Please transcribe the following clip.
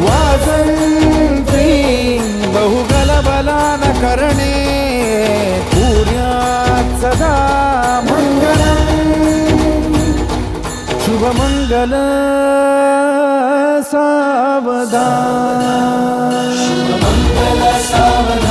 वाजंत्री बहुगलबलान करणे पुण्यात सदा मंगलम् शुभमंगल सावधान शुभमंगल सावधान